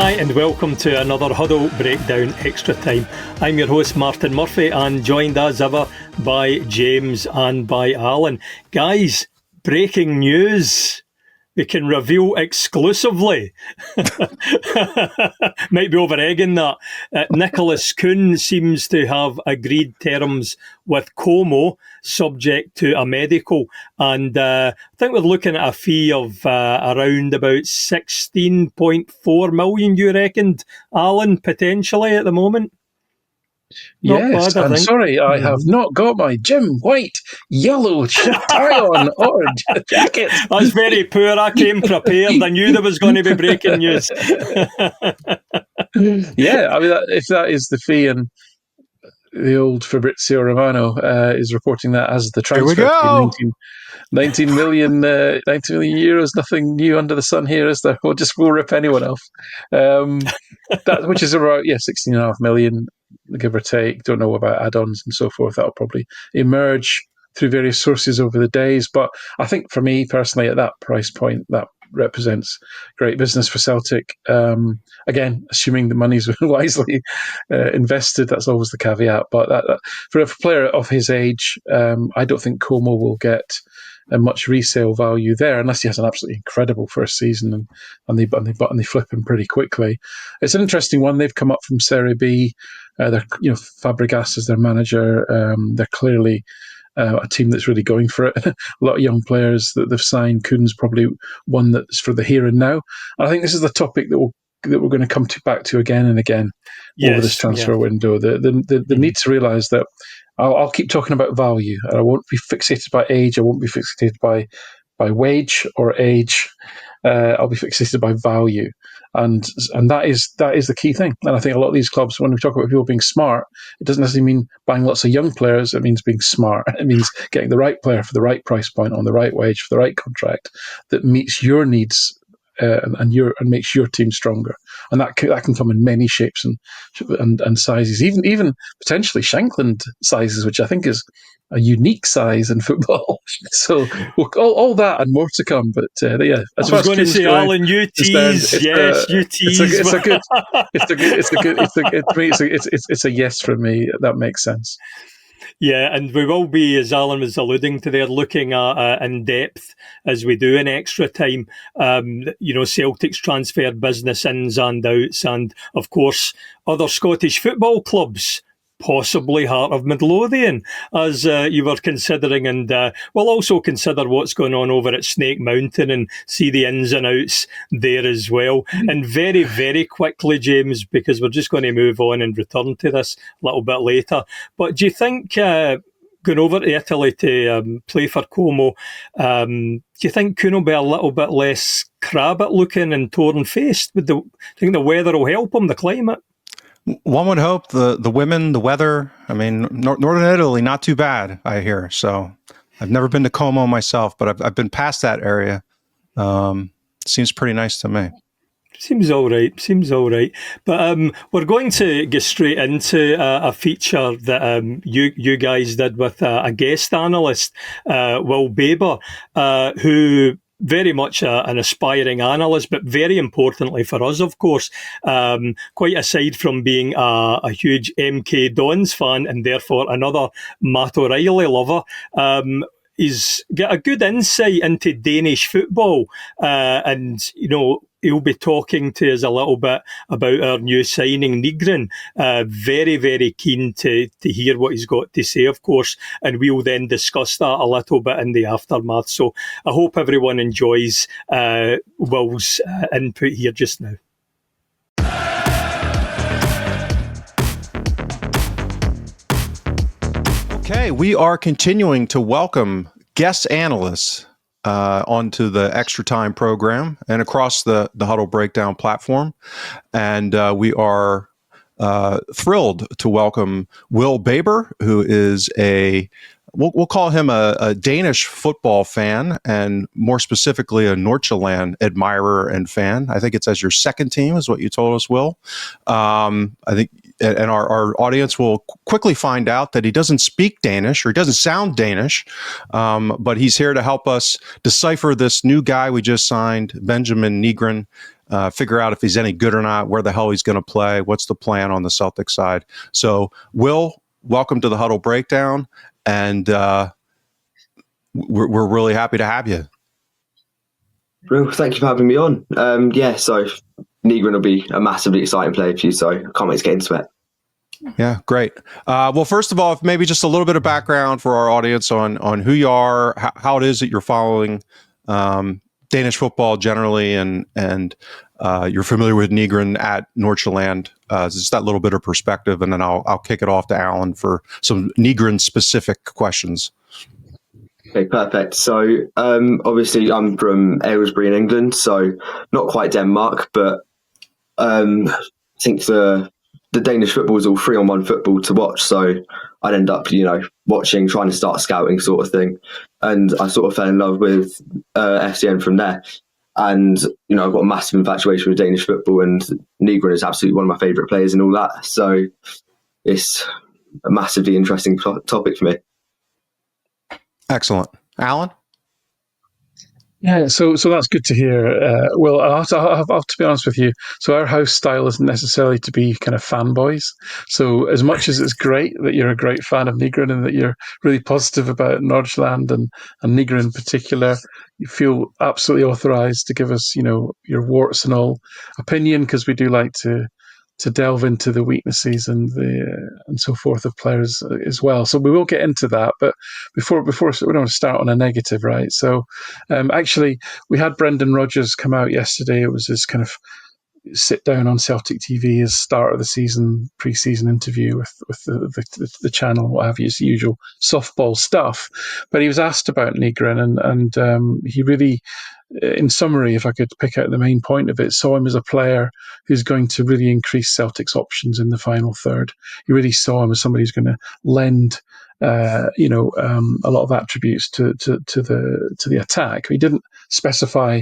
Hi and welcome to another Huddle Breakdown Extra Time. I'm your host Martin Murphy and joined as ever by James and by Alan. Guys, breaking news. We can reveal exclusively. Might be over-egging that. Nicholas Kuhn seems to have agreed terms with Como, subject to a medical. And I think we're looking at a fee of around about 16.4 million, you reckoned, Alan, potentially at the moment? Yes, I'm sorry, I have not got my Jim White yellow tie on or jacket. That's very poor. I came prepared. I knew there was going to be breaking news. Yeah, I mean, if that is the fee, and the old Fabrizio Romano is reporting that as the transfer fee, 19 million euros, nothing new under the sun here, is there? We'll rip anyone off. Which is about 16.5 million, give or take. Don't know about add-ons and so forth. That'll probably emerge through various sources over the days. But I think for me personally, at that price point, that represents great business for Celtic. Again, assuming the money's wisely invested, that's always the caveat. But for a player of his age, I don't think Como will get much resale value there unless he has an absolutely incredible first season and they flip him pretty quickly. It's an interesting one. They've come up from Serie B. Fabregas is their manager. They're clearly a team that's really going for it. A lot of young players that they've signed. Kuhn's probably one that's for the here and now. And I think this is the topic that we're going to come back to again and again over this transfer window. The need to realise that I'll keep talking about value, and I won't be fixated by age. I won't be fixated by wage or age. I'll be fixated by value, and that is the key thing. And I think a lot of these clubs, when we talk about people being smart, it doesn't necessarily mean buying lots of young players. It means being smart. It means getting the right player for the right price point on the right wage for the right contract that meets your needs and makes your team stronger. And that can come in many shapes and sizes, even potentially Shankland sizes, which I think is a unique size in football. So all that and more to come. But I was going to say, Alan, you tease. Yes, you tease. It's a yes from me. That makes sense. Yeah, and we will be, as Alan was alluding to there, looking at in depth as we do in extra time, Celtic's transfer business ins and outs, and of course other Scottish football clubs, possibly Heart of Midlothian, as you were considering. And we'll also consider what's going on over at Snake Mountain and see the ins and outs there as well. And very, very quickly, James, because we're just going to move on and return to this a little bit later. But do you think, going over to Italy to play for Como, do you think Kuhn will be a little bit less crabbit looking and torn-faced? Do you think the weather will help him, the climate? One would hope. The women, the weather. I mean, Northern Italy, not too bad, I hear. So I've never been to Como myself, but I've been past that area. Seems pretty nice to me. Seems all right. But we're going to get straight into a feature that you guys did with a guest analyst, Will Baber, who very much an aspiring analyst, but very importantly for us, of course, quite aside from being a huge MK Dons fan and therefore another Matt O'Reilly lover, he's got a good insight into Danish football, and he'll be talking to us a little bit about our new signing, Nygren. Very, very keen to hear what he's got to say, of course, and we'll then discuss that a little bit in the aftermath. So I hope everyone enjoys Will's input here just now. Okay, we are continuing to welcome guest analysts onto the Extra Time program and across the Huddle Breakdown platform. And we are thrilled to welcome Will Baber, who is we'll call him a Danish football fan, and more specifically a Nordsjælland admirer and fan. I think it's as your second team is what you told us, Will. I think, and our audience will quickly find out that he doesn't speak Danish, or he doesn't sound Danish, but he's here to help us decipher this new guy we just signed, Benjamin Nygren. figure out if he's any good or not, where the hell he's going to play, what's the plan on the Celtics side. So, Will, welcome to the Huddle Breakdown, and we're really happy to have you. Well, thank you for having me on. So Nygren will be a massively exciting player for you, so I can't wait to get into it. Yeah, great. Well, first of all, maybe just a little bit of background for our audience on who you are, how it is that you're following Danish football generally, and you're familiar with Nygren at Nordsjælland. Just that little bit of perspective, and then I'll kick it off to Alan for some Nygren-specific questions. Okay, perfect. So obviously I'm from Aylesbury in England, so not quite Denmark, but I think the Danish football is all 3-on-1 football to watch. So I'd end up, watching, trying to start scouting sort of thing. And I sort of fell in love with FCN from there. And, I've got a massive infatuation with Danish football, and Nygren is absolutely one of my favourite players and all that. So it's a massively interesting topic for me. Excellent. Alan? Yeah, so that's good to hear. Well, I have to be honest with you. So our house style isn't necessarily to be kind of fanboys. So as much as it's great that you're a great fan of Nygren and that you're really positive about Nordsjælland and Nygren in particular, you feel absolutely authorized to give us, your warts and all opinion, because we do like to delve into the weaknesses and so forth of players as well. So we will get into that, but before we don't want to start on a negative, right? So actually, we had Brendan Rodgers come out yesterday. It was his kind of sit down on Celtic TV as start of the season, pre-season interview with the channel, what have you, it's the usual softball stuff. But he was asked about Nygren, and he really, in summary, if I could pick out the main point of it, saw him as a player who's going to really increase Celtic's options in the final third. He really saw him as somebody who's going to lend a lot of attributes to the attack. He didn't specify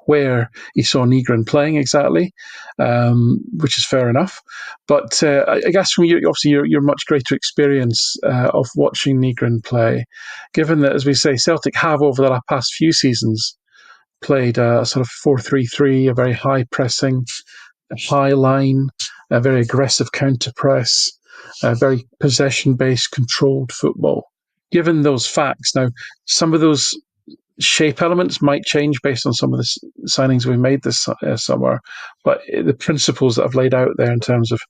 where he saw Nygren playing exactly, which is fair enough. But I guess from your much greater experience of watching Nygren play, given that, as we say, Celtic have over the past few seasons played a sort of 4-3-3, a very high pressing, a high line, a very aggressive counter press, a very possession-based, controlled football. Given those facts, now some of those shape elements might change based on some of the signings we've made this summer, but the principles that I've laid out there in terms of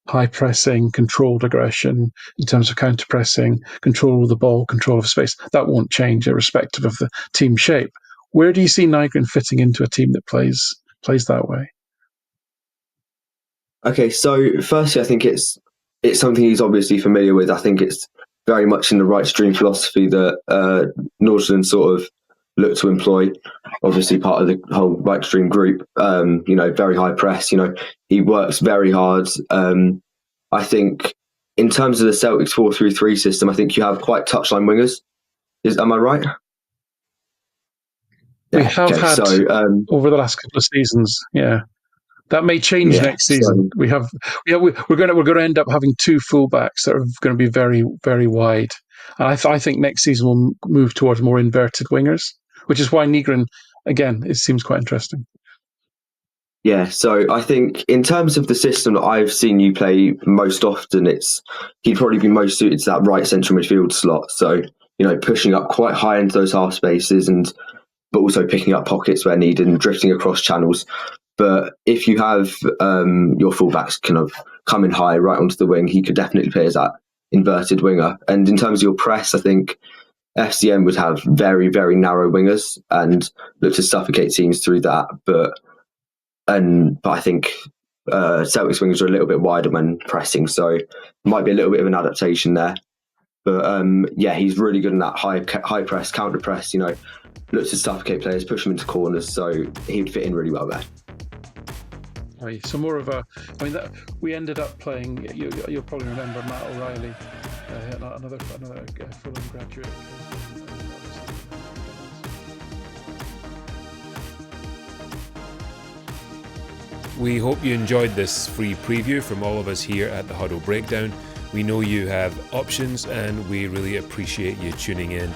high pressing, controlled aggression, in terms of counter pressing, control of the ball, control of space, that won't change irrespective of the team shape. Where do you see Nygren fitting into a team that plays that way? Okay, so firstly, I think it's something he's obviously familiar with. I think it's very much in the right stream philosophy that Nordsjælland sort of look to employ. Obviously, part of the whole right stream group. Very high press. He works very hard. I think in terms of the Celtics 4-3-3 system, I think you have quite touchline wingers. Am I right? We have had over the last couple of seasons, yeah. That may change next season. So, we're going to end up having two fullbacks that are going to be very, very wide. And I think next season we'll move towards more inverted wingers, which is why Nygren, again, it seems quite interesting. Yeah, so I think in terms of the system that I've seen you play most often, he'd probably be most suited to that right central midfield slot. So, pushing up quite high into those half spaces, but also picking up pockets where needed and drifting across channels. But if you have your fullbacks kind of coming high right onto the wing, he could definitely play as that inverted winger. And in terms of your press, I think FCN would have very, very narrow wingers and look to suffocate teams through that. But I think Celtic's wingers are a little bit wider when pressing, so it might be a little bit of an adaptation there. But he's really good in that high press, counter press. Look to suffocate players, push them into corners, so he would fit in really well there. Right, so more of we ended up playing. You'll probably remember Matt O'Reilly, another Fulham graduate. We hope you enjoyed this free preview from all of us here at the Huddle Breakdown. We know you have options and we really appreciate you tuning in.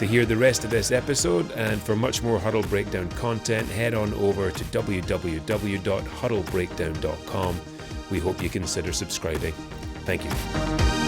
To hear the rest of this episode and for much more Huddle Breakdown content, head on over to www.huddlebreakdown.com. We hope you consider subscribing. Thank you.